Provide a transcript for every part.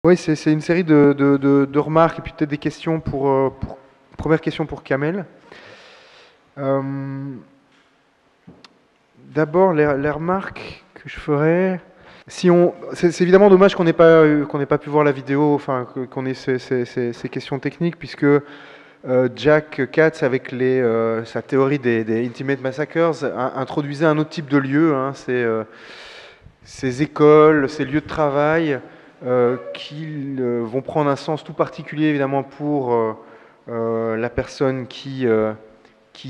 Oui, c'est une série de remarques et puis peut-être des questions première question pour Kamel. Euh, D'abord, les remarques que je ferais. Si on, c'est évidemment dommage qu'on n'ait pas pu voir la vidéo, enfin qu'on ait ces questions techniques, puisque Jack Katz, avec sa théorie des Intimate Massacres, introduisait un autre type de lieu, hein, ces écoles, ces lieux de travail, qui vont prendre un sens tout particulier évidemment pour la personne qui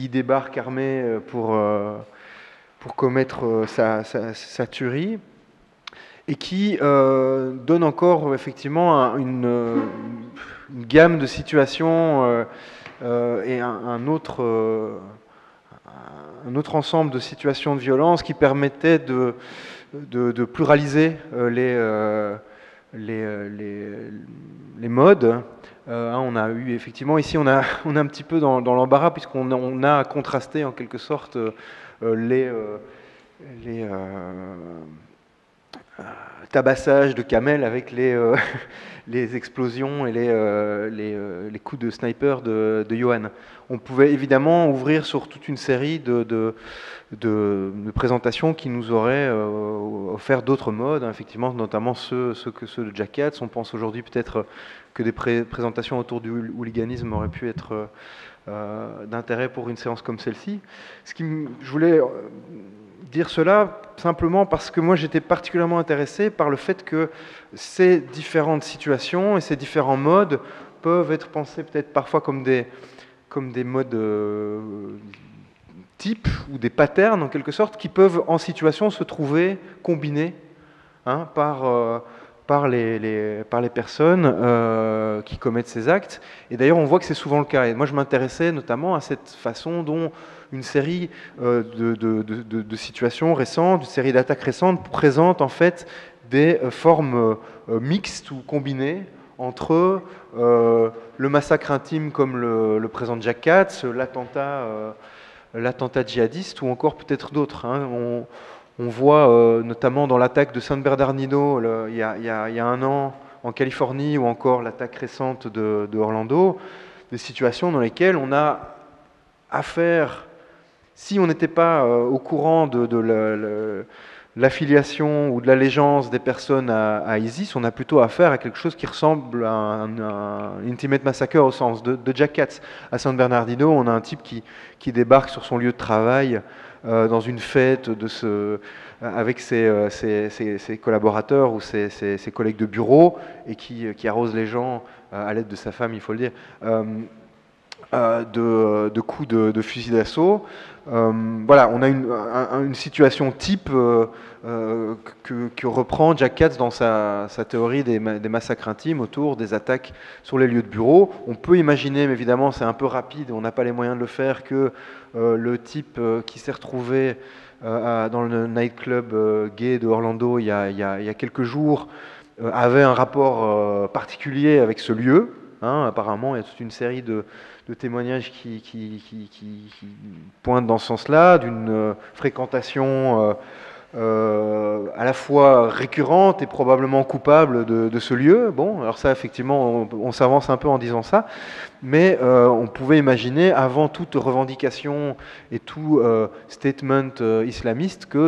débarque armée pour commettre sa tuerie, et qui donne encore effectivement une gamme de situations et un autre ensemble de situations de violence qui permettait de pluraliser les modes. On a eu effectivement ici, on a un petit peu dans l'embarras, puisqu'on a contrasté en quelque sorte les tabassages de Kamel avec les explosions et les coups de sniper de Johan. On pouvait évidemment ouvrir sur toute une série de présentations qui nous auraient offert d'autres modes, hein, effectivement, notamment ceux de Jack Katz. On pense aujourd'hui peut-être que des présentations autour du hooliganisme auraient pu être d'intérêt pour une séance comme celle-ci. Je voulais dire cela simplement parce que moi j'étais particulièrement intéressé par le fait que ces différentes situations et ces différents modes peuvent être pensés peut-être parfois comme des modes types ou des patterns en quelque sorte qui peuvent en situation se trouver combinés, hein, par les personnes qui commettent ces actes. Et d'ailleurs, on voit que c'est souvent le cas. Et moi, je m'intéressais notamment à cette façon dont une série de situations récentes, une série d'attaques récentes présente en fait des formes mixtes ou combinées entre le massacre intime comme le présente Jack Katz, l'attentat djihadiste ou encore peut-être d'autres, hein. On voit notamment dans l'attaque de San Bernardino il y a un an en Californie, ou encore l'attaque récente de Orlando, des situations dans lesquelles on a affaire, si on n'était pas au courant de l'affiliation ou de l'allégeance des personnes à ISIS, on a plutôt affaire à quelque chose qui ressemble à un Intimate Massacre au sens de Jack Katz. À San Bernardino, on a un type qui débarque sur son lieu de travail dans une fête avec ses collaborateurs ou ses collègues de bureau, et qui arrose les gens à l'aide de sa femme, il faut le dire, de coups de fusil d'assaut. Voilà, on a une situation type que reprend Jack Katz dans sa théorie des massacres intimes autour des attaques sur les lieux de bureau. On peut imaginer, mais évidemment c'est un peu rapide, on n'a pas les moyens de le faire, que le type qui s'est retrouvé dans le nightclub gay de Orlando il y a quelques jours avait un rapport particulier avec ce lieu. Hein, apparemment, il y a toute une série de témoignages qui pointent dans ce sens-là, d'une fréquentation à la fois récurrente et probablement coupable de ce lieu. Bon, alors ça, effectivement, on s'avance un peu en disant ça, mais on pouvait imaginer, avant toute revendication et tout statement islamiste, que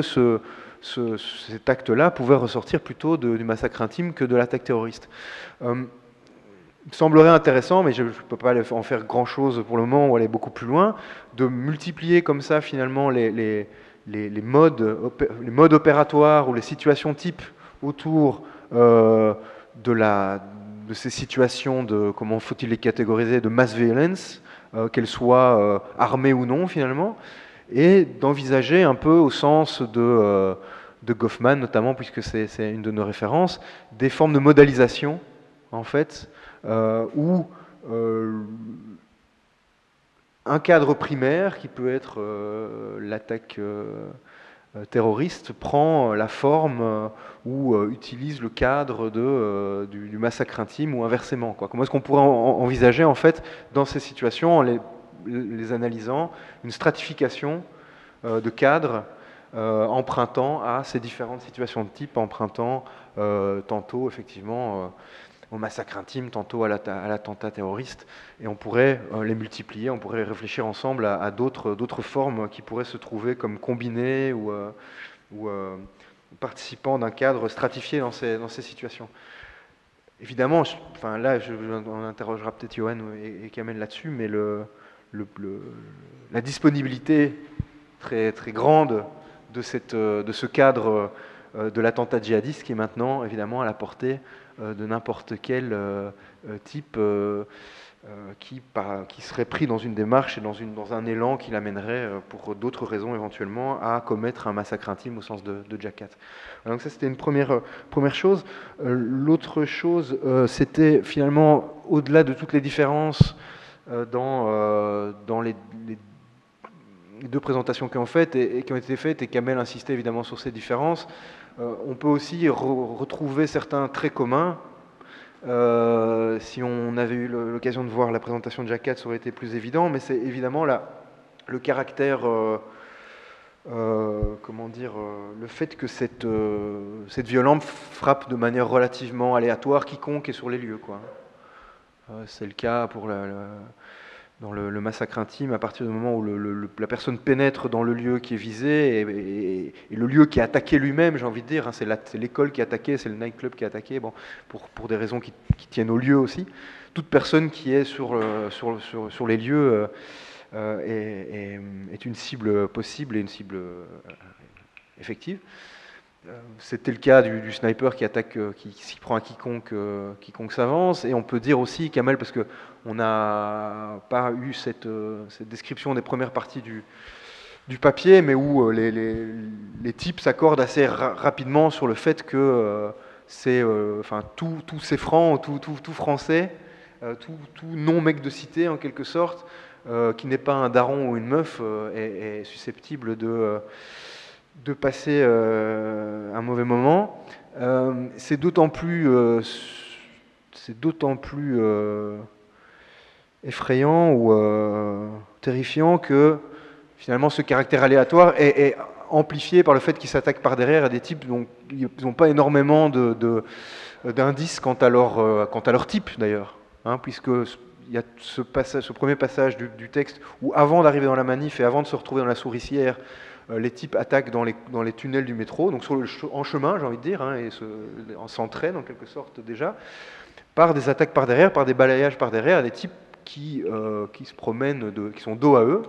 cet acte-là pouvait ressortir plutôt du massacre intime que de l'attaque terroriste. Il me semblerait intéressant, mais je ne peux pas en faire grand-chose pour le moment ou aller beaucoup plus loin, de multiplier comme ça finalement les modes opératoires ou les situations types autour de ces situations de, comment faut-il les catégoriser, de mass violence, qu'elles soient armées ou non finalement, et d'envisager un peu au sens de Goffman notamment, puisque c'est une de nos références, des formes de modalisation en fait, où un cadre primaire, qui peut être l'attaque terroriste, prend la forme ou utilise le cadre du massacre intime, ou inversement, quoi. Comment est-ce qu'on pourrait envisager, en fait, dans ces situations, en les analysant, une stratification de cadres empruntant à ces différentes situations de type, empruntant tantôt, effectivement, au massacre intime, tantôt à l'attentat terroriste, et on pourrait les multiplier, on pourrait réfléchir ensemble à d'autres formes qui pourraient se trouver comme combinées ou participant d'un cadre stratifié dans ces situations. Évidemment, là, on interrogera peut-être Johan et Kamel là-dessus, mais la disponibilité très, très grande de ce cadre de l'attentat djihadiste qui est maintenant évidemment à la portée de n'importe quel type qui serait pris dans une démarche et dans un élan qui l'amènerait, pour d'autres raisons éventuellement, à commettre un massacre intime au sens de Jack Cat. Donc ça, c'était une première chose. L'autre chose, c'était finalement, au-delà de toutes les différences dans les deux présentations qui ont été faites, et Kamel insistait évidemment sur ces différences, on peut aussi retrouver certains traits communs. Si on avait eu l'occasion de voir la présentation de Jack Cat, ça aurait été plus évident, mais c'est évidemment le caractère, comment dire, le fait que cette violence frappe de manière relativement aléatoire quiconque est sur les lieux, quoi. C'est le cas pour dans le massacre intime, à partir du moment où la personne pénètre dans le lieu qui est visé, et le lieu qui est attaqué lui-même, j'ai envie de dire, hein, c'est l'école qui est attaquée, c'est le nightclub qui est attaqué, bon, pour des raisons qui tiennent au lieu aussi. Toute personne qui est sur les lieux est une cible possible et une cible effective. C'était le cas du sniper qui attaque, qui s'y prend à quiconque s'avance. Et on peut dire aussi, Kamel, parce qu'on n'a pas eu cette description des premières parties du papier, mais où les types s'accordent assez rapidement sur le fait que tout c'est franc, tout français, tout non-mec de cité en quelque sorte, qui n'est pas un daron ou une meuf, est susceptible de passer un mauvais moment. C'est d'autant plus effrayant ou terrifiant que finalement ce caractère aléatoire est amplifié par le fait qu'ils s'attaquent par derrière à des types dont ils n'ont pas énormément d'indices quant à leur type d'ailleurs, hein, puisque il y a ce premier passage du texte où, avant d'arriver dans la manif et avant de se retrouver dans la souricière, les types attaquent dans les tunnels du métro, donc en chemin, j'ai envie de dire, hein, et s'entraînent en quelque sorte déjà, par des attaques par derrière, par des balayages par derrière, des types qui se promènent, qui sont dos à eux.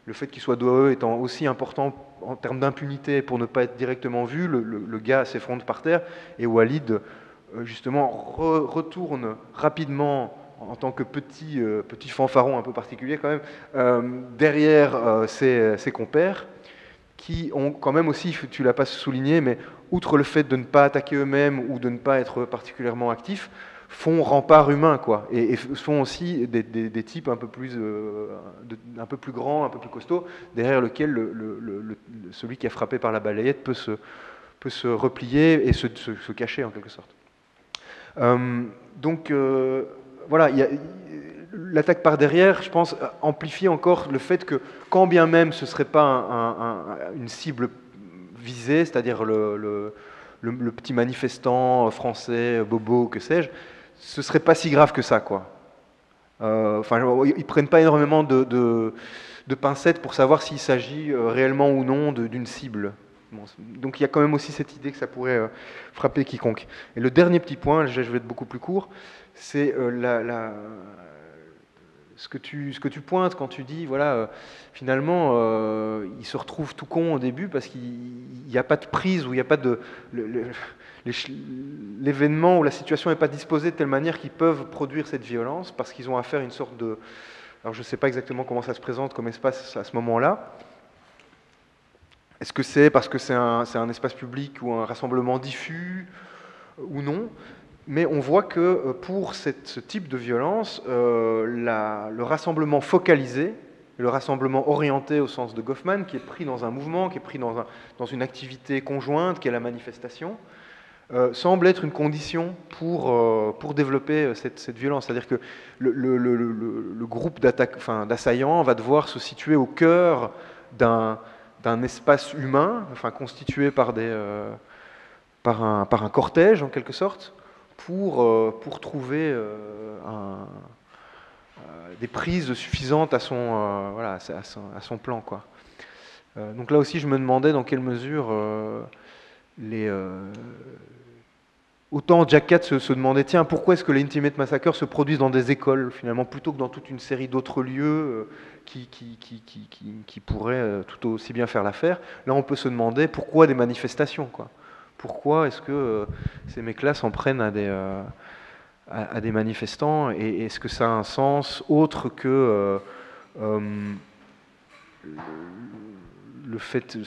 Le fait qu'ils soient dos à eux étant aussi important en termes d'impunité pour ne pas être directement vu, le gars s'effondre par terre, et Walid, justement, retourne rapidement en tant que petit fanfaron un peu particulier quand même, derrière ses compères, qui ont quand même aussi, tu ne l'as pas souligné, mais outre le fait de ne pas attaquer eux-mêmes ou de ne pas être particulièrement actifs, font rempart humain, quoi, et sont aussi des types un peu plus grands, un peu plus costauds, derrière lequel celui qui a frappé par la balayette peut se replier et se cacher en quelque sorte. Donc voilà, l'attaque par derrière, je pense, amplifie encore le fait que, quand bien même ce ne serait pas une cible visée, c'est-à-dire le petit manifestant français, bobo, que sais-je, ce ne serait pas si grave que ça, quoi. Ils ne prennent pas énormément de pincettes pour savoir s'il s'agit réellement ou non d'une cible. Bon, donc il y a quand même aussi cette idée que ça pourrait frapper quiconque. Et le dernier petit point, je vais être beaucoup plus court, c'est ce que tu pointes quand tu dis, voilà, finalement, il se retrouve tout con au début parce qu'il n'y a pas de prise, ou il n'y a pas de... l'événement ou la situation n'est pas disposée de telle manière qu'ils peuvent produire cette violence, parce qu'ils ont affaire à une sorte de... Alors je ne sais pas exactement comment ça se présente comme espace à ce moment-là. Est-ce que c'est parce que c'est un espace public ou un rassemblement diffus ou non? Mais on voit que pour ce type de violence, le rassemblement focalisé, le rassemblement orienté au sens de Goffman, qui est pris dans un mouvement, qui est pris dans une activité conjointe, qui est la manifestation, semble être une condition pour développer cette violence. C'est-à-dire que le groupe d'assaillants va devoir se situer au cœur d'un espace humain, constitué par un cortège en quelque sorte, pour trouver des prises suffisantes à son, voilà, à son plan, quoi. Donc là aussi, je me demandais dans quelle mesure autant Jack Katz se demandait, tiens, pourquoi est-ce que les Intimate Massacres se produisent dans des écoles, finalement, plutôt que dans toute une série d'autres lieux qui pourraient tout aussi bien faire l'affaire. Là, on peut se demander pourquoi des manifestations, quoi. Pourquoi est-ce que ces mecs-là s'en prennent à des manifestants, et est-ce que ça a un sens autre que le fait,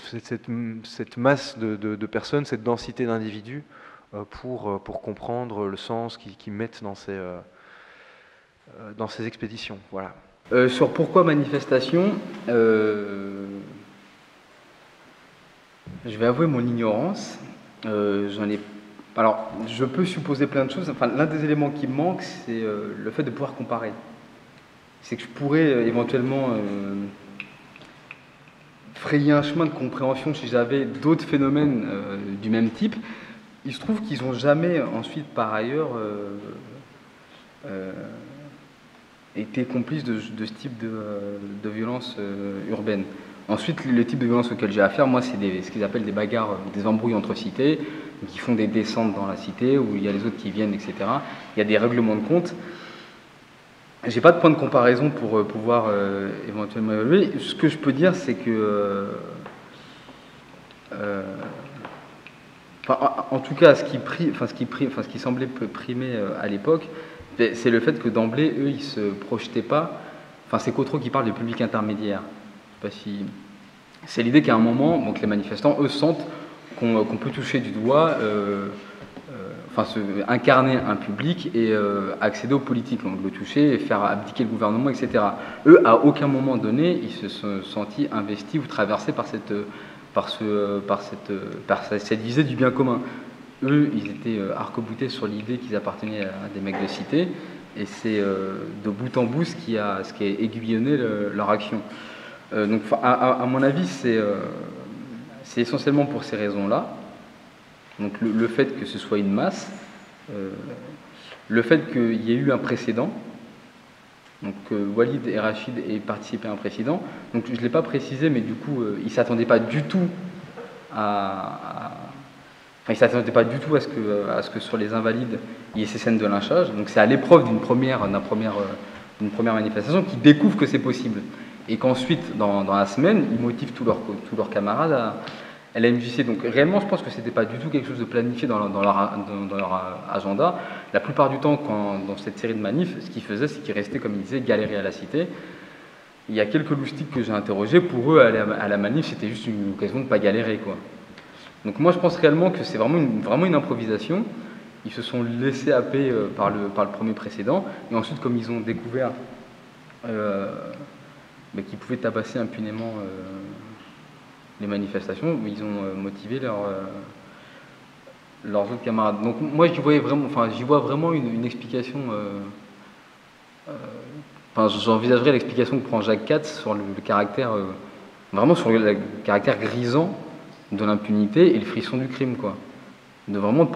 cette masse de personnes, cette densité d'individus, pour comprendre le sens qu'ils mettent dans ces expéditions. Voilà. Sur pourquoi manifestation, je vais avouer mon ignorance. Alors, je peux supposer plein de choses. Enfin, l'un des éléments qui me manque, c'est le fait de pouvoir comparer. C'est que je pourrais éventuellement frayer un chemin de compréhension si j'avais d'autres phénomènes du même type. Il se trouve qu'ils n'ont jamais ensuite, par ailleurs, été complices de ce type de violence urbaine. Ensuite, le type de violence auquel j'ai affaire, moi, c'est ce qu'ils appellent des bagarres, des embrouilles entre cités, qui font des descentes dans la cité, où il y a les autres qui viennent, etc. Il y a des règlements de compte. J'ai pas de point de comparaison pour pouvoir éventuellement évaluer. Ce que je peux dire, c'est que, en tout cas, ce qui semblait primer à l'époque, c'est le fait que d'emblée, eux, ils se projetaient pas. Enfin, c'est Cotreau qui parle de public intermédiaire. Je sais pas si c'est l'idée qu'à un moment, donc les manifestants, eux, sentent qu'on peut toucher du doigt, incarner un public et accéder aux politiques, donc le toucher et faire abdiquer le gouvernement, etc. Eux, à aucun moment donné, ils se sont sentis investis ou traversés par cette visée du bien commun. Eux, ils étaient arc-boutés sur l'idée qu'ils appartenaient à des mecs de cité, et c'est de bout en bout ce qui a aiguillonné leur action. Donc, à mon avis, c'est essentiellement pour ces raisons-là. Donc, le fait que ce soit une masse, le fait qu'il y ait eu un précédent, donc Walid et Rachid aient participé à un précédent. Donc, je ne l'ai pas précisé, mais du coup, ils ne s'attendaient pas du tout ils ne s'attendaient pas du tout à ce que sur les Invalides, il y ait ces scènes de lynchage. Donc c'est à l'épreuve d'une première manifestation qu'ils découvrent que c'est possible. Et qu'ensuite, dans la semaine, ils motivent tous leurs camarades à la MJC. Donc réellement, je pense que ce n'était pas du tout quelque chose de planifié dans leur agenda. La plupart du temps, dans cette série de manifs, ce qu'ils faisaient, c'est qu'ils restaient, comme ils disaient, galérés à la cité. Il y a quelques loustiques que j'ai interrogés. Pour eux, aller à la manif, c'était juste une occasion de ne pas galérer, quoi. Donc moi, je pense réellement que c'est vraiment une improvisation. Ils se sont laissés happer par le premier précédent. Et ensuite, comme ils ont découvert qu'ils pouvaient tabasser impunément les manifestations, ils ont motivé leurs autres camarades. Donc moi, j'y vois vraiment une explication. J'envisagerais l'explication que prend Jacques Katz sur le caractère, vraiment sur le caractère grisant de l'impunité et le frisson du crime, quoi. De vraiment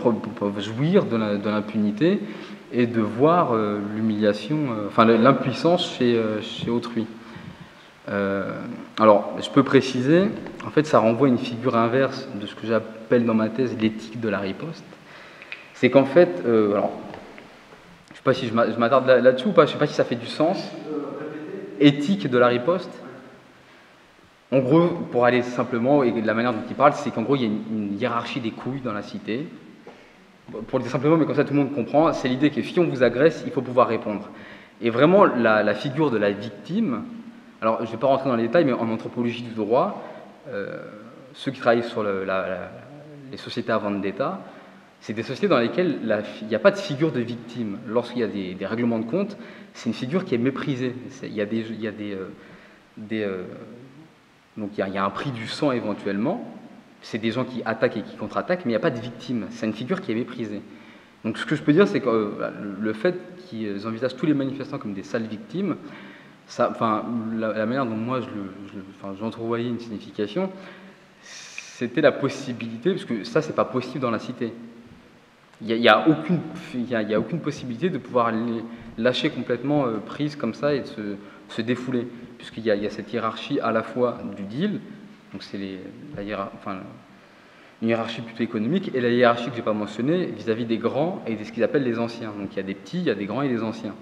jouir de l'impunité et de voir l'humiliation, l'impuissance chez autrui. Alors, je peux préciser, en fait, ça renvoie à une figure inverse de ce que j'appelle dans ma thèse l'éthique de la riposte. C'est qu'en fait, alors, je ne sais pas si je m'attarde là-dessus ou pas, je ne sais pas si ça fait du sens. Éthique de la riposte. En gros, pour aller simplement, et de la manière dont il parle, c'est qu'en gros, il y a une hiérarchie des couilles dans la cité. Pour le dire simplement, mais comme ça tout le monde comprend, c'est l'idée que si on vous agresse, il faut pouvoir répondre. Et vraiment, la figure de la victime, alors je ne vais pas rentrer dans les détails, mais en anthropologie du droit, ceux qui travaillent sur les sociétés à vendetta, c'est des sociétés dans lesquelles il n'y a pas de figure de victime. Lorsqu'il y a des règlements de compte, c'est une figure qui est méprisée. Donc il y a un prix du sang éventuellement, c'est des gens qui attaquent et qui contre-attaquent, mais il n'y a pas de victime, c'est une figure qui est méprisée. Donc ce que je peux dire, c'est que le fait qu'ils envisagent tous les manifestants comme des sales victimes, la manière dont moi j'entrevoyais une signification, c'était la possibilité, parce que ça c'est pas possible dans la cité. Il n'y a, aucune possibilité de pouvoir les lâcher complètement prise comme ça et de se défouler, puisqu'il y a cette hiérarchie à la fois du deal, donc c'est une hiérarchie plutôt économique, et la hiérarchie que je n'ai pas mentionnée vis-à-vis des grands et de ce qu'ils appellent les anciens. Donc il y a des petits, il y a des grands et des anciens.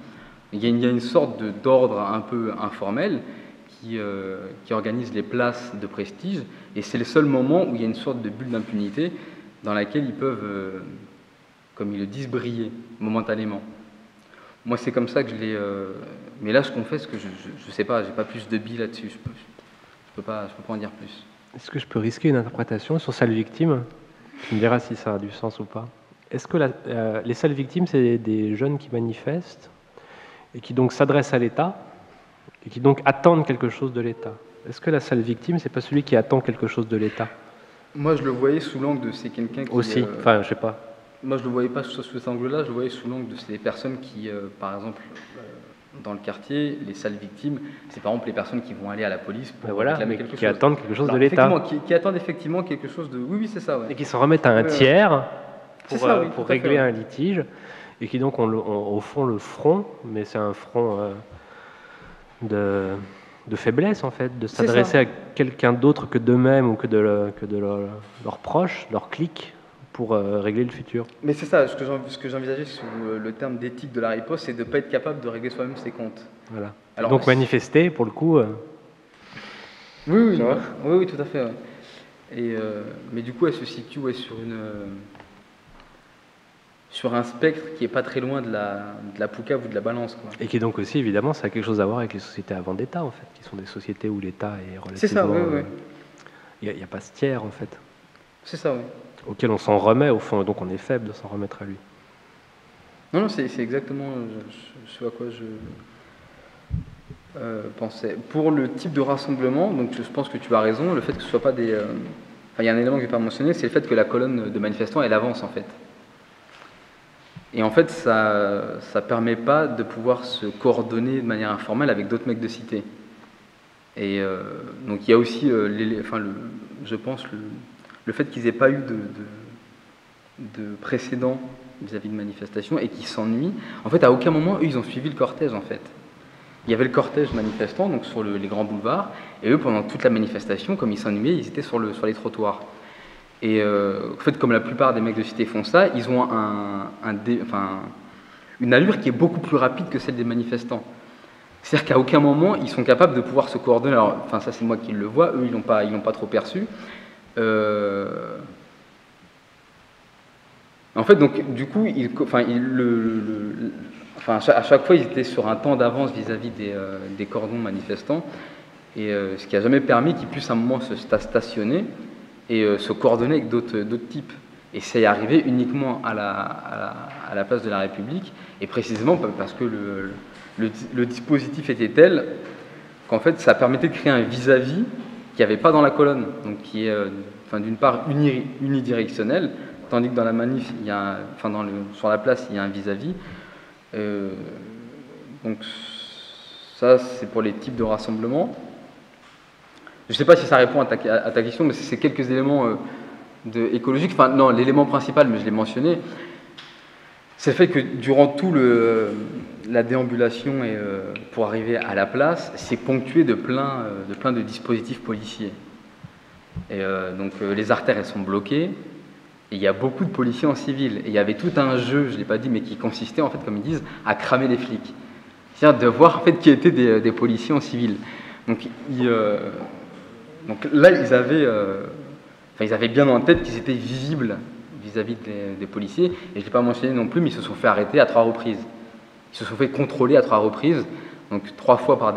Il y a une sorte d'ordre un peu informel qui organise les places de prestige, et c'est le seul moment où il y a une sorte de bulle d'impunité dans laquelle ils peuvent, comme ils le disent, briller momentanément. Moi, c'est comme ça que je l'ai... mais là, je confesse que je ne sais pas, j'ai pas plus de billes là-dessus, je peux pas en dire plus. Est-ce que je peux risquer une interprétation sur salle victime? Tu me diras si ça a du sens ou pas. Est-ce que les salles victimes, c'est des jeunes qui manifestent et qui donc s'adressent à l'État et qui donc attendent quelque chose de l'État? Est-ce que la salle victime, c'est pas celui qui attend quelque chose de l'État? Moi, je le voyais sous l'angle de c'est quelqu'un qui... Aussi, enfin, je sais pas. Moi, je le voyais pas sous cet angle-là, je le voyais sous l'angle de ces personnes qui, par exemple, dans le quartier, les salles victimes, c'est par exemple les personnes qui vont aller à la police pour réclamer quelque chose. Qui attendent quelque chose de l'État. Qui attendent effectivement quelque chose de... Oui, c'est ça, ouais. Et qui s'en remettent à un tiers pour régler un litige, et qui donc ont au fond le front, mais c'est un front de faiblesse en fait, de s'adresser à quelqu'un d'autre que d'eux-mêmes ou que de leurs proches, leurs cliques, pour régler le futur. Mais c'est ça, ce que j'envisageais sous le terme d'éthique de la riposte, c'est de ne pas être capable de régler soi-même ses comptes. Voilà. Alors, donc manifester, pour le coup... Oui, tout à fait. Ouais. Et, mais du coup, elle se situe sur un spectre qui n'est pas très loin de la poucave ou de la balance. Quoi. Et qui donc aussi, évidemment, ça a quelque chose à voir avec les sociétés avant d'État, en fait, qui sont des sociétés où l'État est relativement... C'est ça, oui. Il n'y a pas ce tiers, en fait. C'est ça, oui. Auquel on s'en remet, au fond, donc on est faible de s'en remettre à lui. Non, c'est exactement ce à quoi je pensais. Pour le type de rassemblement, donc je pense que tu as raison, le fait que ce ne soit pas des... il y a un élément que je n'ai pas mentionné, c'est le fait que la colonne de manifestants, elle avance, en fait. Et en fait, ça ne permet pas de pouvoir se coordonner de manière informelle avec d'autres mecs de cité. Et donc il y a aussi, je pense, le fait qu'ils n'aient pas eu de précédent vis-à-vis de manifestations et qu'ils s'ennuient. En fait, à aucun moment, eux, ils ont suivi le cortège, en fait. Il y avait le cortège manifestant, donc sur les grands boulevards, et eux, pendant toute la manifestation, comme ils s'ennuyaient, ils étaient sur les trottoirs. Et en fait, comme la plupart des mecs de cité font ça, ils ont une allure qui est beaucoup plus rapide que celle des manifestants. C'est-à-dire qu'à aucun moment, ils sont capables de pouvoir se coordonner. Alors, ça, c'est moi qui le vois, eux, ils l'ont pas trop perçu. En fait, donc, du coup, à chaque fois, ils étaient sur un temps d'avance vis-à-vis des cordons manifestants, et ce qui n'a jamais permis qu'ils puissent à un moment se stationner et se coordonner avec d'autres types. Et c'est arrivé uniquement à la place de la République, et précisément parce que le dispositif était tel qu'en fait, ça permettait de créer un vis-à-vis qu'il n'y avait pas dans la colonne, donc qui est d'une part unidirectionnel, tandis que dans la manif, sur la place, il y a un vis-à-vis. Donc ça, c'est pour les types de rassemblements. Je ne sais pas si ça répond à ta question, mais c'est quelques éléments écologiques. Enfin, non, l'élément principal, mais je l'ai mentionné, c'est le fait que durant tout la déambulation et pour arriver à la place, c'est ponctué de plein de dispositifs policiers. Et donc les artères, elles sont bloquées. Et il y a beaucoup de policiers en civil. Et il y avait tout un jeu, je ne l'ai pas dit, mais qui consistait, en fait, comme ils disent, à cramer les flics. C'est-à-dire de voir, en fait, qui étaient des policiers en civil. Donc là, ils avaient bien en tête qu'ils étaient visibles vis-à-vis des policiers. Et je ne l'ai pas mentionné non plus, mais ils se sont fait arrêter à 3 reprises. Ils se sont fait contrôler à 3 reprises. Donc 3 fois par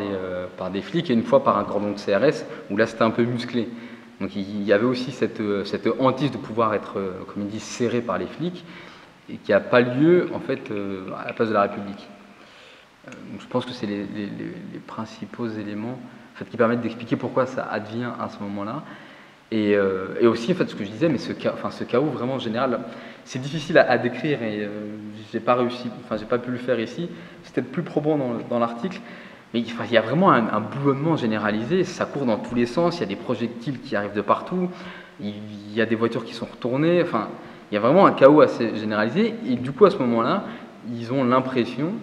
des flics et 1 fois par un cordon de CRS, où là, c'était un peu musclé. Donc il y avait aussi cette hantise de pouvoir être, comme ils disent, serré par les flics, et qui n'a pas lieu, en fait, à la place de la République. Donc je pense que c'est les principaux éléments, en fait, qui permettent d'expliquer pourquoi ça advient à ce moment-là. Et aussi, en fait, ce que je disais, mais ce chaos vraiment général, c'est difficile à décrire, et j'ai pas pu le faire ici. C'est peut-être plus probant dans l'article. Mais il y a vraiment un bouillonnement généralisé, ça court dans tous les sens, il y a des projectiles qui arrivent de partout, il y a des voitures qui sont retournées, Il y a vraiment un chaos assez généralisé, et du coup, à ce moment-là, ils ont l'impression,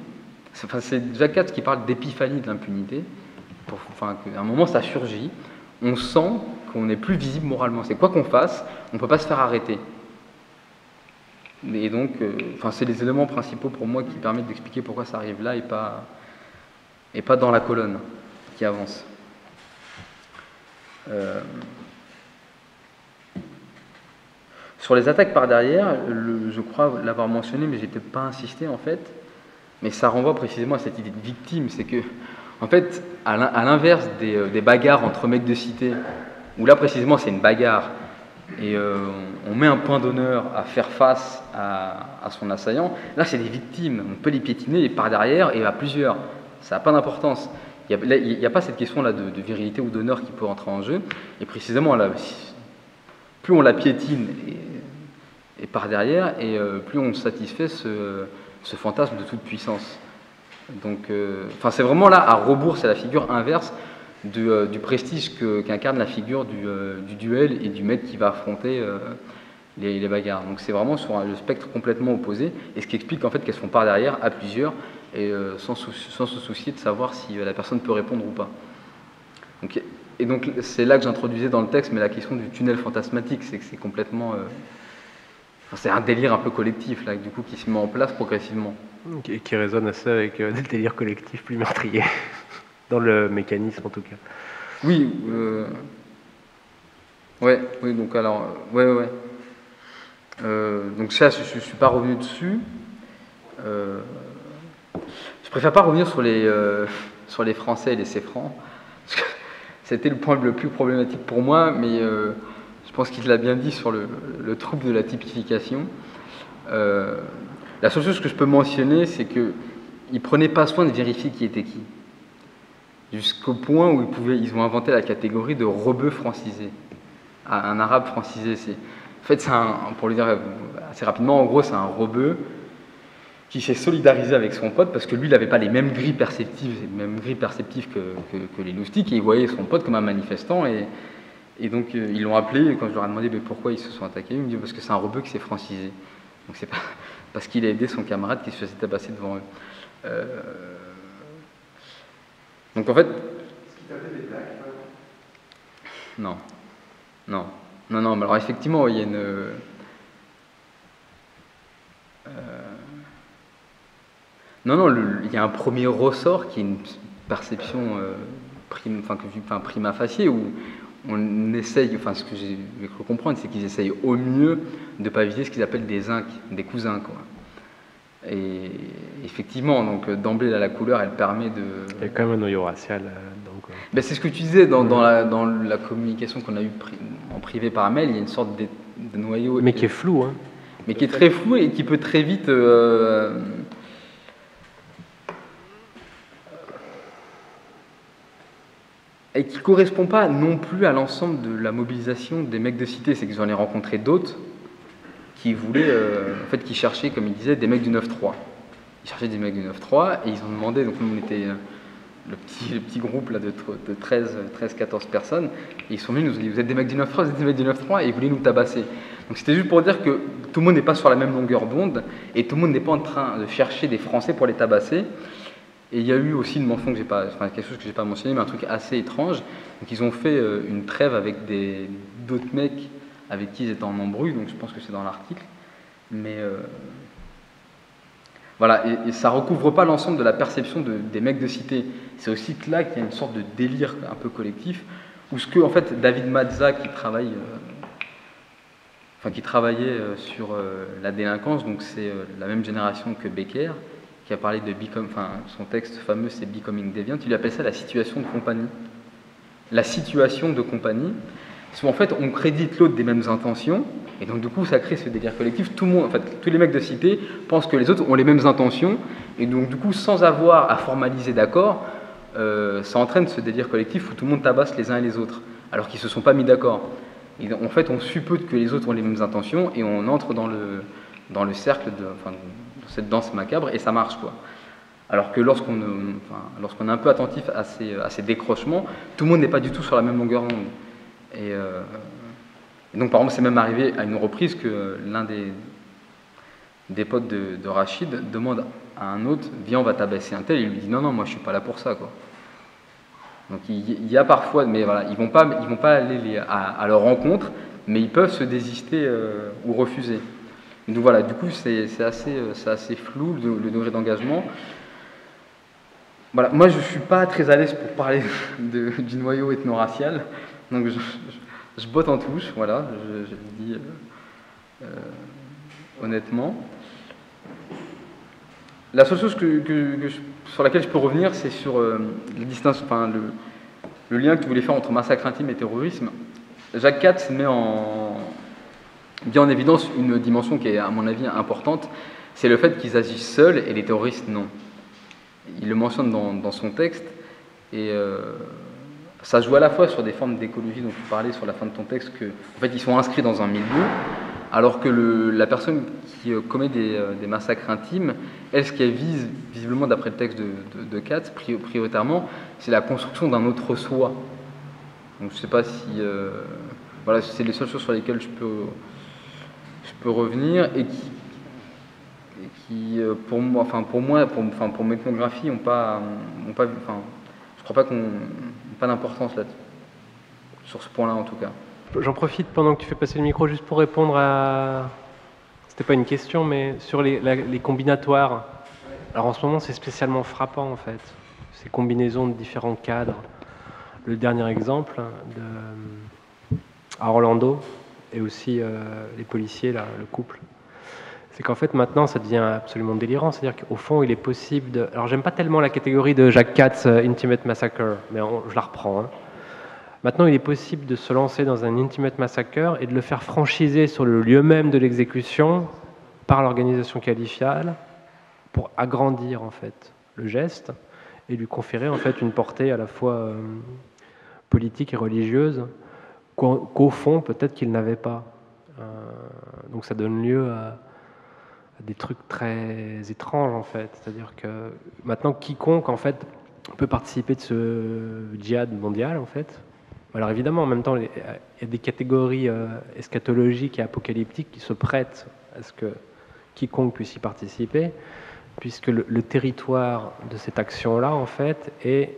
c'est Jacques Katz qui parle d'épiphanie de l'impunité, qu'à un moment, ça surgit, on sent qu'on n'est plus visible moralement. C'est quoi qu'on fasse, on ne peut pas se faire arrêter. Et donc, c'est les éléments principaux pour moi qui permettent d'expliquer pourquoi ça arrive là et pas dans la colonne qui avance. Sur les attaques par derrière, je crois l'avoir mentionné, mais j'ai peut-être pas insisté en fait, mais ça renvoie précisément à cette idée de victime, c'est que, en fait, à l'inverse des bagarres entre mecs de cité, où là précisément c'est une bagarre, et on met un point d'honneur à faire face à son assaillant, là c'est des victimes, on peut les piétiner par derrière et à plusieurs, ça n'a pas d'importance. Il n'y a pas cette question-là de virilité ou d'honneur qui peut entrer en jeu, et précisément là, plus on la piétine et par derrière, et plus on satisfait ce fantasme de toute puissance. Donc, c'est vraiment là, à rebours, c'est la figure inverse du prestige qu'incarne la figure du duel et du mec qui va affronter les bagarres. Donc c'est vraiment sur le spectre complètement opposé, et ce qui explique en fait qu'elles se font par derrière à plusieurs, et sans se soucier de savoir si la personne peut répondre ou pas. Donc c'est là que j'introduisais dans le texte, mais la question du tunnel fantasmatique, c'est que c'est complètement... c'est un délire un peu collectif, là, du coup, qui se met en place progressivement. Et qui résonne assez avec des délires collectifs plus meurtriers, dans le mécanisme en tout cas. Oui, oui, donc alors... Ouais. Donc ça, je ne suis pas revenu dessus. Je préfère pas revenir sur les Français et les C-francs, parce que c'était le point le plus problématique pour moi, mais je pense qu'il l'a bien dit sur le trouble de la typification. La seule chose que je peux mentionner, c'est qu'ils ne prenaient pas soin de vérifier qui était qui, jusqu'au point où ils ont inventé la catégorie de rebeu francisé, un arabe francisé. En fait, pour le dire assez rapidement, en gros, c'est un rebeu qui s'est solidarisé avec son pote parce que lui, il n'avait pas les mêmes grilles perceptives que les loustiques, et il voyait son pote comme un manifestant, et donc ils l'ont appelé, et quand je leur ai demandé pourquoi ils se sont attaqués, ils me disent parce que c'est un rebeu qui s'est francisé. Donc c'est pas parce qu'il a aidé son camarade qui se faisait tabasser devant eux. Donc en fait... Est-ce qu'il tapait des plaques? Non, mais alors effectivement, il y a une... il y a un premier ressort qui est une perception prima facie, où on essaye, ce que j'ai cru comprendre, c'est qu'ils essayent au mieux de ne pas viser ce qu'ils appellent des inques, des cousins, quoi. Et effectivement, donc d'emblée, la couleur, elle permet de... Il y a quand même un noyau racial. Ben, c'est ce que tu disais dans la communication qu'on a eue en privé par mail, il y a une sorte de noyau... Mais qui est flou, hein. Mais qui est très flou et qui peut très vite... et qui ne correspond pas non plus à l'ensemble de la mobilisation des mecs de cité. C'est que j'en ai rencontré d'autres qui voulaient, qui cherchaient, comme ils disaient, des mecs du 9-3. Ils cherchaient des mecs du 9-3 et ils ont demandé, donc nous on était le petit groupe là, de 13-14 personnes, et ils sont venus, ils nous ont dit, vous êtes des mecs du 9-3, vous êtes des mecs du 9-3, et ils voulaient nous tabasser. Donc c'était juste pour dire que tout le monde n'est pas sur la même longueur d'onde, et tout le monde n'est pas en train de chercher des Français pour les tabasser. Et il y a eu aussi une mention quelque chose que j'ai pas mentionné, mais un truc assez étrange. Donc ils ont fait une trêve avec d'autres mecs avec qui ils étaient en embrouille, donc je pense que c'est dans l'article. Mais voilà, et ça recouvre pas l'ensemble de la perception des mecs de cité. C'est aussi que là qu'il y a une sorte de délire un peu collectif, où ce que en fait David Mazza qui travaillait sur la délinquance, donc c'est la même génération que Becker, qui a parlé de son texte fameux, c'est Becoming Deviant, il appelle ça la situation de compagnie. La situation de compagnie, c'est où en fait on crédite l'autre des mêmes intentions, et donc du coup ça crée ce délire collectif. Tout le monde, en fait, tous les mecs de cité pensent que les autres ont les mêmes intentions, et donc du coup sans avoir à formaliser d'accord, ça entraîne ce délire collectif où tout le monde tabasse les uns et les autres, alors qu'ils ne se sont pas mis d'accord. Et en fait on suppose que les autres ont les mêmes intentions, et on entre dans le cercle de cette danse macabre, et ça marche, quoi. Alors que lorsqu'on est un peu attentif à ces décrochements, tout le monde n'est pas du tout sur la même longueur d'onde. Et donc, par exemple, c'est même arrivé à une reprise que l'un des potes de Rachid demande à un autre, viens, on va tabasser un tel, et il lui dit, non, moi, je suis pas là pour ça, quoi. Donc, il y a parfois, mais voilà, ils vont pas aller à leur rencontre, mais ils peuvent se désister ou refuser. Donc voilà, du coup, c'est assez flou, le degré d'engagement. Voilà, moi, je ne suis pas très à l'aise pour parler du noyau ethno-racial, donc je botte en touche, voilà, je le dis honnêtement. La seule chose sur laquelle je peux revenir, c'est sur le lien que tu voulais faire entre massacre intime et terrorisme. Jacques Katz met bien en évidence une dimension qui est, à mon avis, importante, c'est le fait qu'ils agissent seuls et les terroristes non. Il le mentionne dans son texte, et ça joue à la fois sur des formes d'écologie dont tu parlais sur la fin de ton texte, en fait ils sont inscrits dans un milieu, alors que la personne qui commet des massacres intimes, elle, ce qu'elle vise, visiblement d'après le texte de Katz, prioritairement, c'est la construction d'un autre soi. Donc je ne sais pas si... voilà, c'est les seules choses sur lesquelles je peux revenir, et qui pour mon ethnographie, je crois pas qu'on pas d'importance là, sur ce point-là en tout cas. J'en profite pendant que tu fais passer le micro juste pour répondre à... C'était pas une question, mais sur les combinatoires. Alors en ce moment, c'est spécialement frappant en fait, ces combinaisons de différents cadres. Le dernier exemple à Orlando, et aussi les policiers, là, le couple, c'est qu'en fait maintenant ça devient absolument délirant. C'est-à-dire qu'au fond il est possible de... Alors j'aime pas tellement la catégorie de Jacques Katz, Intimate Massacre, mais je la reprends. Hein. Maintenant il est possible de se lancer dans un Intimate Massacre et de le faire franchiser sur le lieu même de l'exécution par l'organisation qualifiale pour agrandir en fait le geste et lui conférer en fait une portée à la fois politique et religieuse qu'au fond peut-être qu'il n'avait pas. Donc ça donne lieu à des trucs très étranges en fait, c'est-à-dire que maintenant quiconque en fait peut participer de ce djihad mondial en fait. Alors évidemment en même temps il y a des catégories eschatologiques et apocalyptiques qui se prêtent à ce que quiconque puisse y participer, puisque le territoire de cette action-là en fait est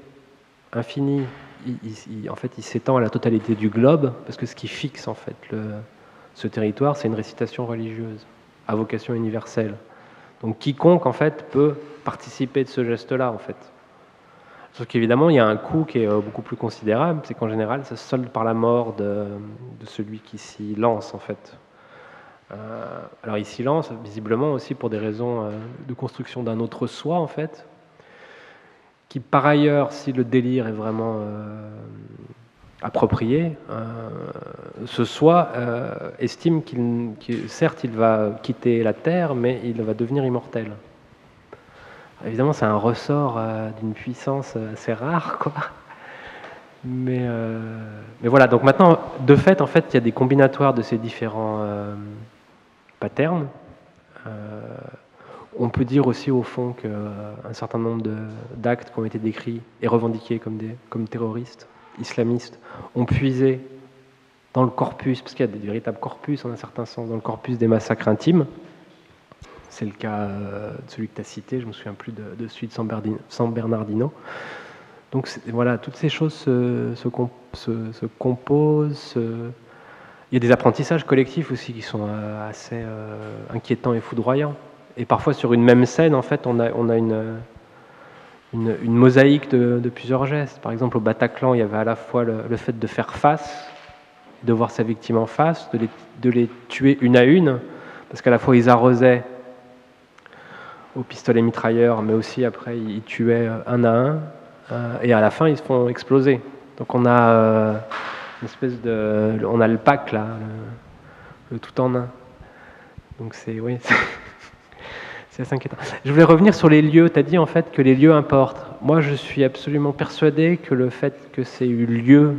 infini. En fait il s'étend à la totalité du globe, parce que ce qui fixe en fait ce territoire, c'est une récitation religieuse à vocation universelle. Donc quiconque en fait peut participer de ce geste-là en fait. Sauf qu'évidemment il y a un coût qui est beaucoup plus considérable, c'est qu'en général ça se solde par la mort de celui qui s'y lance en fait. Alors il s'y lance visiblement aussi pour des raisons de construction d'un autre soi en fait, qui par ailleurs, si le délire est vraiment approprié, ce soi estime qu'il certes il va quitter la Terre, mais il va devenir immortel. Évidemment, c'est un ressort d'une puissance assez rare, quoi. Mais voilà. Donc maintenant, de fait, en fait, il y a des combinatoires de ces différents patterns. On peut dire aussi au fond qu'un certain nombre d'actes qui ont été décrits et revendiqués comme terroristes, islamistes, ont puisé dans le corpus, parce qu'il y a des véritables corpus en un certain sens, dans le corpus des massacres intimes. C'est le cas de celui que tu as cité, je ne me souviens plus de celui de San Bernardino. Donc voilà, toutes ces choses se composent. Il y a des apprentissages collectifs aussi qui sont assez inquiétants et foudroyants. Et parfois sur une même scène, en fait, on a une mosaïque de plusieurs gestes. Par exemple, au Bataclan, il y avait à la fois le fait de faire face, de voir sa victime en face, de les tuer une à une, parce qu'à la fois ils arrosaient au pistolet mitrailleur, mais aussi après ils tuaient un à un, et à la fin ils se font exploser. Donc on a une espèce on a le pack là, le tout en un. Donc c'est assez inquiétant. Je voulais revenir sur les lieux. Tu as dit en fait que les lieux importent. Moi, je suis absolument persuadé que le fait que c'est eu lieu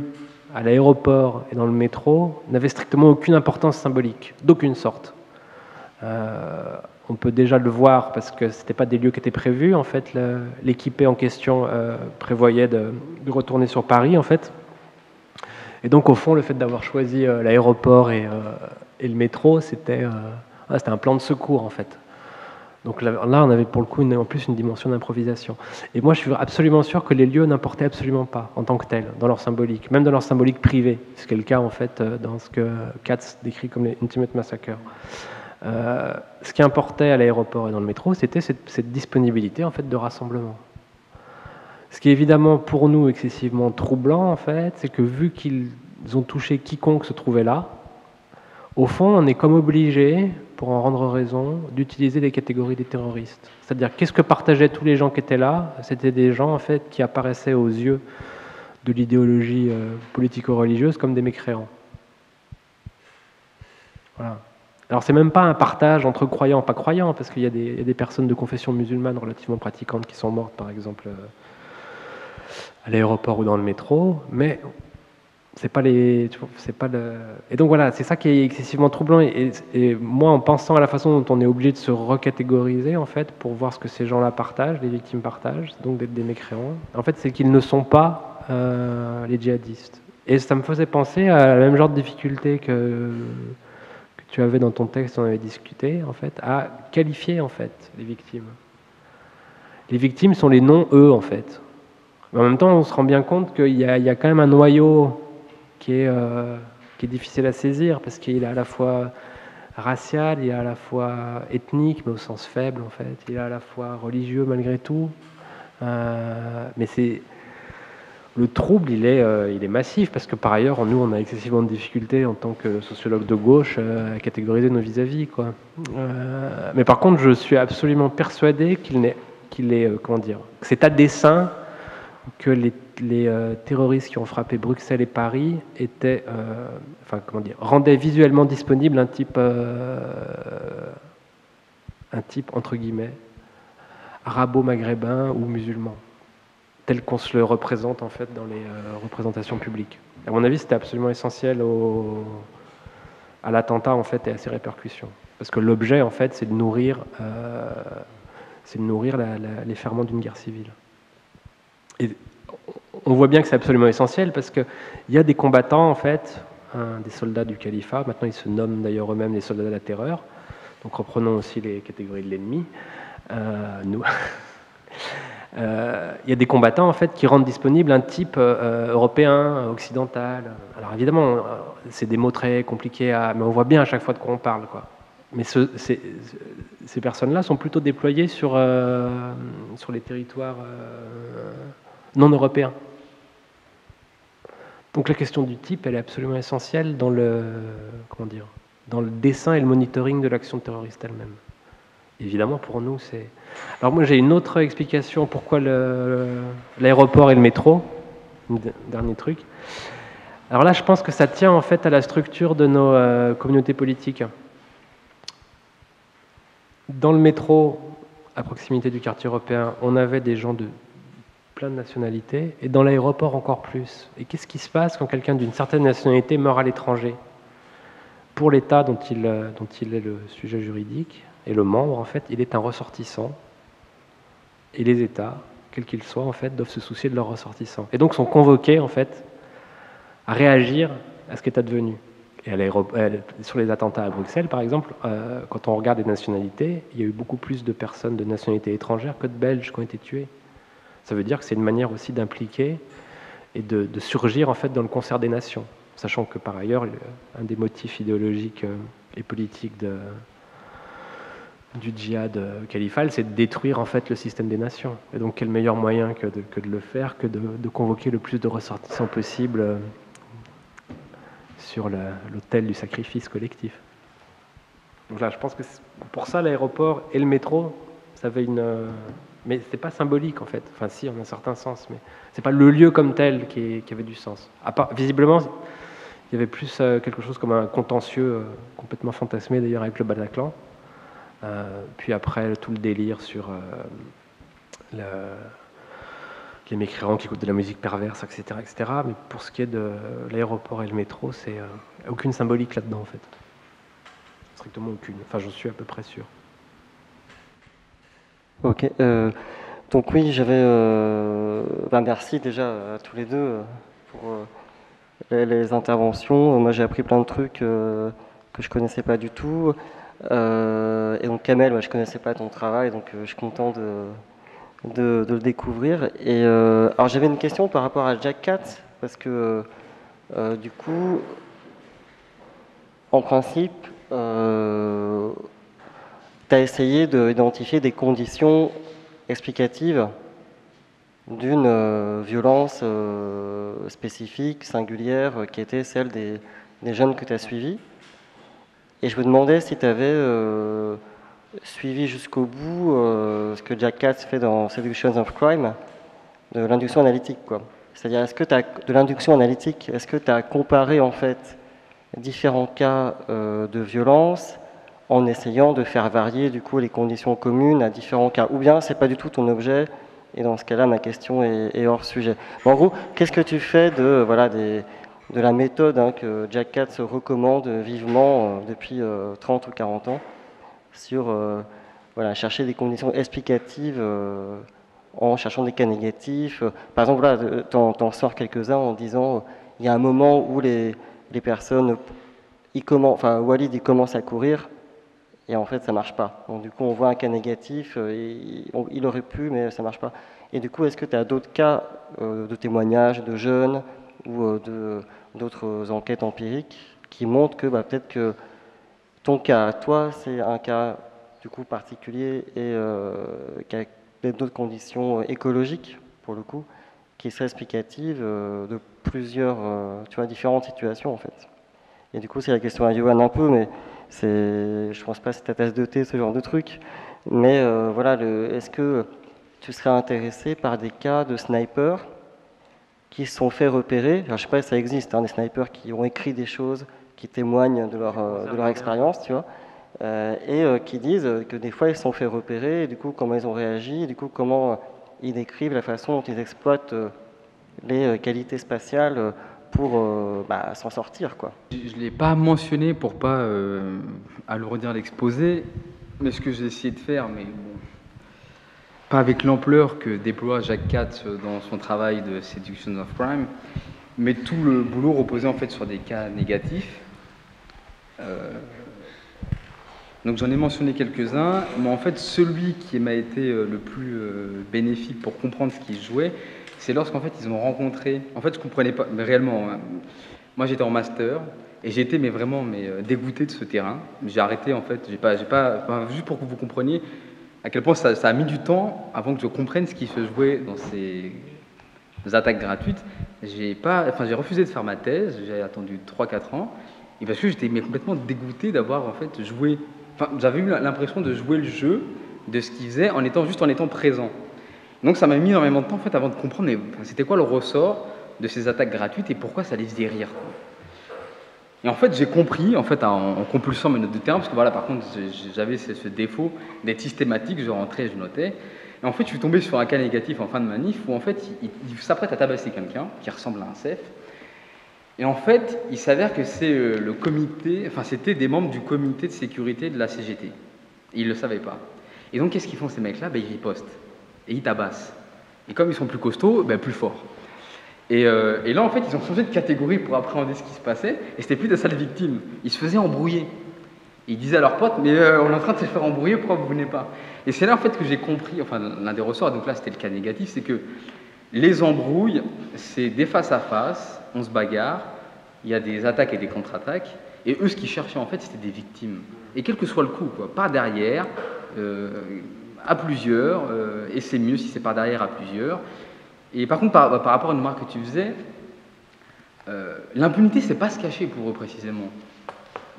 à l'aéroport et dans le métro n'avait strictement aucune importance symbolique, d'aucune sorte. On peut déjà le voir parce que ce n'étaient pas des lieux qui étaient prévus. En fait, l'équipé en question prévoyait de retourner sur Paris, en fait. Et donc au fond, le fait d'avoir choisi l'aéroport et le métro, c'était un plan de secours en fait. Donc là, on avait pour le coup en plus une dimension d'improvisation. Et moi, je suis absolument sûr que les lieux n'importaient absolument pas en tant que tels, dans leur symbolique, même dans leur symbolique privée, ce qui est le cas en fait dans ce que Katz décrit comme les Intimate Massacres. Ce qui importait à l'aéroport et dans le métro, c'était cette disponibilité en fait de rassemblement. Ce qui est évidemment pour nous excessivement troublant en fait, c'est que vu qu'ils ont touché quiconque se trouvait là, au fond, on est comme obligé, pour en rendre raison, d'utiliser les catégories des terroristes. C'est-à-dire, qu'est-ce que partageaient tous les gens qui étaient là? C'était des gens, en fait, qui apparaissaient aux yeux de l'idéologie politico-religieuse comme des mécréants. Voilà. Alors, c'est même pas un partage entre croyants et pas croyants, parce qu'il y a des personnes de confession musulmane relativement pratiquantes qui sont mortes, par exemple, à l'aéroport ou dans le métro, mais c'est pas les, c'est pas le... Et donc voilà, c'est ça qui est excessivement troublant. Et moi, en pensant à la façon dont on est obligé de se recatégoriser, en fait, pour voir ce que ces gens-là partagent, les victimes partagent, donc d'être des mécréants, en fait, c'est qu'ils ne sont pas les djihadistes. Et ça me faisait penser à le même genre de difficulté que tu avais dans ton texte, on avait discuté, en fait, à qualifier, en fait, les victimes. Les victimes sont les non-eux, en fait. Mais en même temps, on se rend bien compte qu'il y a quand même un noyau qui est difficile à saisir, parce qu'il est à la fois racial, il est à la fois ethnique, mais au sens faible, en fait. Il est à la fois religieux, malgré tout. Mais le trouble, il est massif, parce que par ailleurs, nous, on a excessivement de difficultés en tant que sociologue de gauche à catégoriser nos vis-à-vis, quoi. Mais par contre, je suis absolument persuadé comment dire, que c'est à dessein que les terroristes qui ont frappé Bruxelles et Paris rendaient visuellement disponible un type entre guillemets arabo-maghrébin ou musulman, tel qu'on se le représente en fait dans les représentations publiques. À mon avis, c'était absolument essentiel à l'attentat en fait et à ses répercussions, parce que l'objet en fait, c'est de nourrir les ferments d'une guerre civile. Et on voit bien que c'est absolument essentiel, parce qu'il y a des combattants, en fait, des soldats du califat, maintenant ils se nomment d'ailleurs eux-mêmes les soldats de la terreur, donc reprenons aussi les catégories de l'ennemi, nous. Il y a des combattants, en fait, qui rendent disponible un type européen, occidental. Alors évidemment, c'est des mots très compliqués, mais on voit bien à chaque fois de quoi on parle, quoi. Mais ces personnes-là sont plutôt déployées sur les territoires non européens. Donc la question du type, elle est absolument essentielle dans le dessin et le monitoring de l'action terroriste elle-même. Évidemment, pour nous, c'est... Alors moi, j'ai une autre explication pourquoi l'aéroport et le métro. Dernier truc. Alors là, je pense que ça tient en fait à la structure de nos communautés politiques. Dans le métro, à proximité du quartier européen, on avait des gens de plein de nationalités, et dans l'aéroport encore plus. Et qu'est-ce qui se passe quand quelqu'un d'une certaine nationalité meurt à l'étranger? Pour l'État dont il est le sujet juridique, et le membre, en fait, il est un ressortissant. Et les États, quels qu'ils soient, en fait, doivent se soucier de leurs ressortissants. Et donc sont convoqués, en fait, à réagir à ce qui est advenu. Et sur les attentats à Bruxelles, par exemple, quand on regarde les nationalités, il y a eu beaucoup plus de personnes de nationalité étrangère que de Belges qui ont été tués. Ça veut dire que c'est une manière aussi d'impliquer et de surgir en fait dans le concert des nations, sachant que par ailleurs un des motifs idéologiques et politiques du djihad califal, c'est de détruire en fait le système des nations. Et donc quel meilleur moyen que de le faire que de convoquer le plus de ressortissants possible sur l'autel du sacrifice collectif. Donc là, je pense que pour ça l'aéroport et le métro, ça avait mais c'était pas symbolique en fait. Enfin si, en un certain sens, mais c'est pas le lieu comme tel qui avait du sens. Visiblement, il y avait plus quelque chose comme un contentieux complètement fantasmé d'ailleurs avec le Bataclan. Puis après tout le délire sur les mécréants qui écoutent de la musique perverse, etc., etc. Mais pour ce qui est de l'aéroport et le métro, c'est aucune symbolique là-dedans en fait. Strictement aucune. Enfin, j'en suis à peu près sûr. Ok. Donc oui, merci déjà à tous les deux pour les interventions. Moi, j'ai appris plein de trucs que je connaissais pas du tout. Et donc, Kamel, je connaissais pas ton travail, donc je suis content de le découvrir. Et alors, j'avais une question par rapport à Jack Katz, parce que du coup, en principe, tu as essayé d'identifier des conditions explicatives d'une violence spécifique, singulière, qui était celle des jeunes que tu as suivis. Et je me demandais si tu avais suivi jusqu'au bout ce que Jack Katz fait dans Seduction of Crime, de l'induction analytique, quoi. C'est-à-dire, de l'induction analytique, est-ce que tu as comparé en fait différents cas de violence en essayant de faire varier du coup les conditions communes à différents cas, ou bien c'est pas du tout ton objet, et dans ce cas-là ma question est hors sujet. En gros, qu'est-ce que tu fais de la méthode que Jack Katz recommande vivement depuis 30 ou 40 ans sur chercher des conditions explicatives en cherchant des cas négatifs. Par exemple, là, t'en sors quelques-uns en disant il y a un moment où les personnes, Walid il commence à courir et en fait ça marche pas. Donc du coup on voit un cas négatif, il aurait pu mais ça marche pas. Et du coup est-ce que tu as d'autres cas de témoignages de jeunes ou d'autres enquêtes empiriques qui montrent que peut-être que ton cas, toi c'est un cas du coup particulier et qui a peut-être d'autres conditions écologiques pour le coup qui seraient explicatives de plusieurs différentes situations en fait. Et du coup, c'est la question à Johan un peu, mais je pense pas que c'est ta tasse de thé, ce genre de truc. Mais est-ce que tu serais intéressé par des cas de snipers qui se sont fait repérer? Alors, je sais pas si ça existe, des snipers qui ont écrit des choses, qui témoignent de leur expérience, tu vois, et qui disent que des fois ils se sont fait repérer, et du coup comment ils ont réagi, et du coup comment ils décrivent la façon dont ils exploitent les qualités spatiales pour s'en sortir, quoi. Je ne l'ai pas mentionné pour pas alourdir l'exposé, mais ce que j'ai essayé de faire, mais bon, pas avec l'ampleur que déploie Jack Katz dans son travail de Seduction of Crime, mais tout le boulot reposait en fait sur des cas négatifs. Donc j'en ai mentionné quelques-uns, mais en fait celui qui m'a été le plus bénéfique pour comprendre ce qui se jouait, c'est lorsqu'en fait ils ont rencontré. En fait je comprenais pas, mais réellement. Moi j'étais en master et j'étais vraiment dégoûté de ce terrain. J'ai arrêté en fait. Juste pour que vous compreniez à quel point ça a mis du temps avant que je comprenne ce qui se jouait dans ces attaques gratuites. J'ai refusé de faire ma thèse. J'ai attendu 3-4 ans et parce que j'étais complètement dégoûté d'avoir en fait joué. J'avais eu l'impression de jouer le jeu de ce qu'il faisait en étant présent. Donc ça m'a mis énormément de temps en fait avant de comprendre c'était quoi le ressort de ces attaques gratuites et pourquoi ça les faisait rire. Et en fait j'ai compris en compulsant mes notes de terrain, parce que par contre j'avais ce défaut d'être systématique, je rentrais, je notais. Et en fait je suis tombé sur un cas négatif en fin de manif où en fait il s'apprête à tabasser quelqu'un qui ressemble à un CEF. Et en fait, il s'avère que c'est c'était des membres du comité de sécurité de la CGT. Et ils ne le savaient pas. Et donc, qu'est-ce qu'ils font ces mecs-là? Ils ripostent. Et ils tabassent. Et comme ils sont plus costauds, plus forts. Et là, en fait, ils ont changé de catégorie pour appréhender ce qui se passait. Et c'était plus des sales victimes. Ils se faisaient embrouiller. Et ils disaient à leurs potes, mais on est en train de se faire embrouiller, pourquoi vous venez pas? Et c'est là, en fait, que j'ai compris, l'un des ressorts, donc là, c'était le cas négatif, c'est que les embrouilles, c'est des face-à-face, on se bagarre, il y a des attaques et des contre-attaques, et eux, ce qu'ils cherchaient, en fait, c'était des victimes. Et quel que soit le coup, par derrière, à plusieurs, et c'est mieux si c'est par derrière à plusieurs. Et par contre, par rapport à une remarque que tu faisais, l'impunité, c'est pas se cacher pour eux, précisément.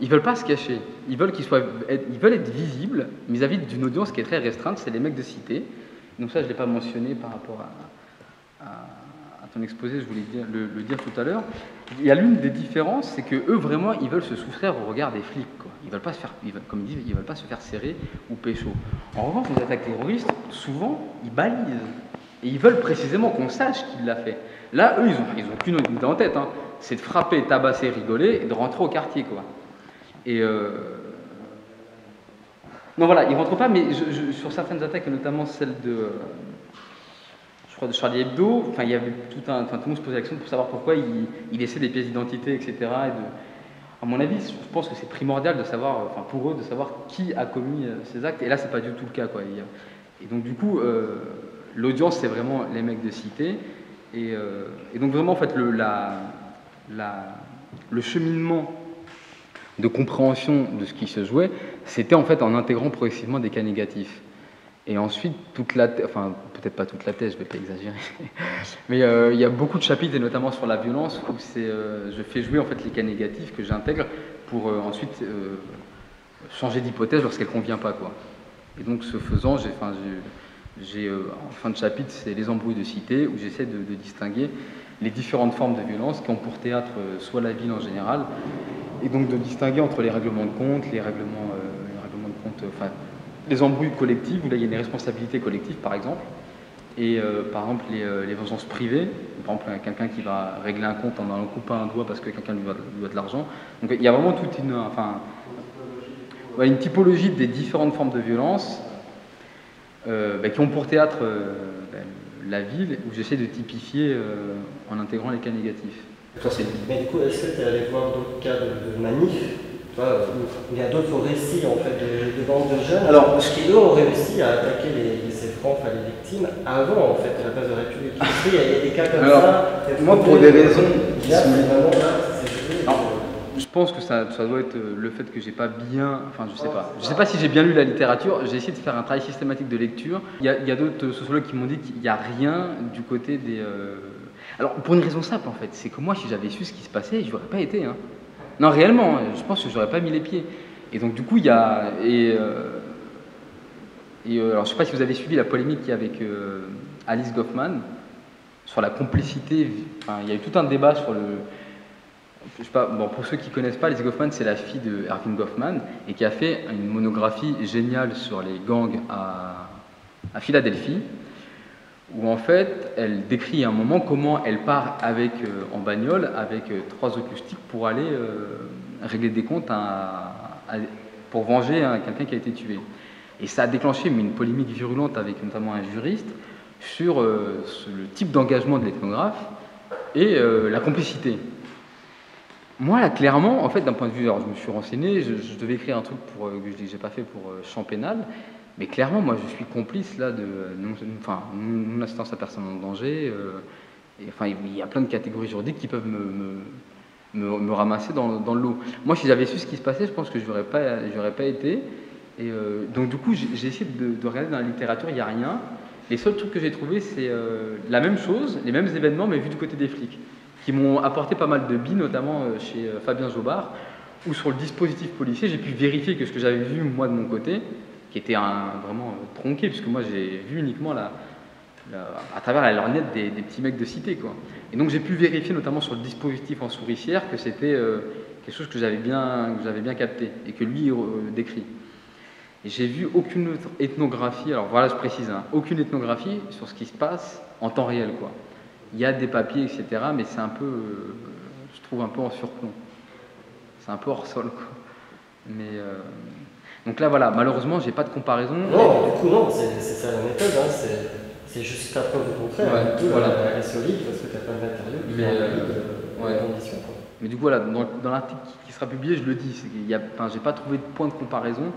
Ils veulent pas se cacher, ils veulent être visibles vis-à-vis d'une audience qui est très restreinte, c'est les mecs de cité. Donc ça, je ne l'ai pas mentionné par rapport à ton exposé, je voulais le dire tout à l'heure. Il y a l'une des différences, c'est que eux vraiment, ils veulent se soustraire au regard des flics, quoi. Ils veulent pas se faire, comme ils disent, ils veulent pas se faire serrer ou pécho. En revanche, les attaques terroristes, souvent, ils balisent et ils veulent précisément qu'on sache qui l'a fait. Là, eux, ils ont qu'une idée en tête, c'est de frapper, tabasser, rigoler et de rentrer au quartier, quoi. Et non, voilà, ils rentrent pas, mais sur certaines attaques, et notamment celle de. Je crois, de Charlie Hebdo, enfin, il y avait tout le monde se posait la question pour savoir pourquoi il laissait des pièces d'identité, etc. À mon avis, je pense que c'est primordial de savoir, enfin, pour eux, de savoir qui a commis ces actes. Et là, c'est pas du tout le cas, quoi. Et donc, du coup, l'audience, c'est vraiment les mecs de cité. Et donc, vraiment, en fait, le cheminement de compréhension de ce qui se jouait, c'était en fait en intégrant progressivement des cas négatifs. Et ensuite, enfin, peut-être pas toute la thèse, je vais pas exagérer, mais il y a beaucoup de chapitres, et notamment sur la violence, où je fais jouer en fait les cas négatifs que j'intègre pour ensuite changer d'hypothèse lorsqu'elle convient pas, quoi. Et donc, ce faisant, en fin de chapitre, c'est les embrouilles de cité, où j'essaie de distinguer les différentes formes de violence qui ont pour théâtre soit la ville en général, et donc de distinguer entre les règlements de compte, les règlements de compte, enfin, les embrouilles collectives, où là il y a une responsabilité collective par exemple, et par exemple les vengeances privées, par exemple quelqu'un qui va régler un compte en allant couper un doigt parce que quelqu'un lui doit de l'argent. Donc il y a vraiment toute une typologie des différentes formes de violence qui ont pour théâtre la ville, où j'essaie de typifier en intégrant les cas négatifs. Mais du coup, est-ce que tu es allé voir d'autres cas de manifs où il y a d'autres récits en fait, de bandes de jeunes qui eux ont réussi à attaquer ces francs, les victimes avant en fait la place de la République? Il y a des cas comme ça. Moi, pour des raisons qui sont vraiment là, je pense que ça doit être le fait que j'ai pas bien, enfin je sais pas si j'ai bien lu la littérature. J'ai essayé de faire un travail systématique de lecture. Il y a d'autres sociologues qui m'ont dit qu'il n'y a rien du côté des alors, pour une raison simple, en fait, c'est que moi, si j'avais su ce qui se passait, je n'aurais pas été. Hein. Non, réellement, je pense que je n'aurais pas mis les pieds. Et donc, du coup, il y a... alors, je ne sais pas si vous avez suivi la polémique qu'il y a avec Alice Goffman sur la complicité. Enfin, il y a eu tout un débat sur le... Je sais pas, bon, pour ceux qui ne connaissent pas, Alice Goffman, c'est la fille de Erving Goffman et qui a fait une monographie géniale sur les gangs à Philadelphie, où en fait, elle décrit à un moment comment elle part en bagnole avec 3 acoustiques pour aller régler des comptes pour venger quelqu'un qui a été tué. Et ça a déclenché une polémique virulente avec notamment un juriste sur le type d'engagement de l'ethnographe et la complicité. Moi, là, clairement, en fait, d'un point de vue, alors je me suis renseigné, je devais écrire un truc que je n'ai pas fait pour champ pénal. Mais clairement, moi, je suis complice là de non-assistance à personne en danger. Il y a plein de catégories juridiques qui peuvent me ramasser dans le lot. Moi, si j'avais su ce qui se passait, je pense que je n'aurais pas été. Et donc, du coup, j'ai essayé de regarder dans la littérature, il n'y a rien. Les seuls trucs que j'ai trouvés, c'est la même chose, les mêmes événements, mais vus du côté des flics, qui m'ont apporté pas mal de billes, notamment chez Fabien Jobard, où sur le dispositif policier, j'ai pu vérifier que ce que j'avais vu, moi, de mon côté, qui était vraiment tronqué, puisque moi j'ai vu uniquement à travers la lorgnette des petits mecs de cité, quoi. Et donc j'ai pu vérifier notamment sur le dispositif en souricière que c'était quelque chose que j'avais bien capté et que lui décrit. Et j'ai vu aucune autre ethnographie, alors voilà, je précise, aucune ethnographie sur ce qui se passe en temps réel, quoi. Il y a des papiers, etc., mais c'est un peu, je trouve un peu en surplomb. C'est un peu hors sol, quoi. Mais donc là, voilà, malheureusement, j'ai pas de comparaison. Non, du coup, non, c'est ça la méthode, c'est juste ta preuve de contraire. Ouais, du coup, voilà. Elle est solide parce que tu n'as pas de matériaux, conditions. Quoi. Mais du coup, voilà, dans l'article qui sera publié, je le dis, j'ai pas trouvé de point de comparaison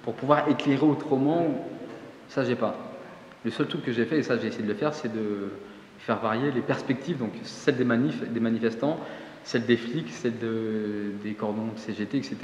pour pouvoir éclairer autrement. Ça, j'ai pas. Le seul truc que j'ai fait, et ça, j'ai essayé de le faire, c'est de faire varier les perspectives, donc celle des manifestants, celle des flics, celle des cordons de CGT, etc.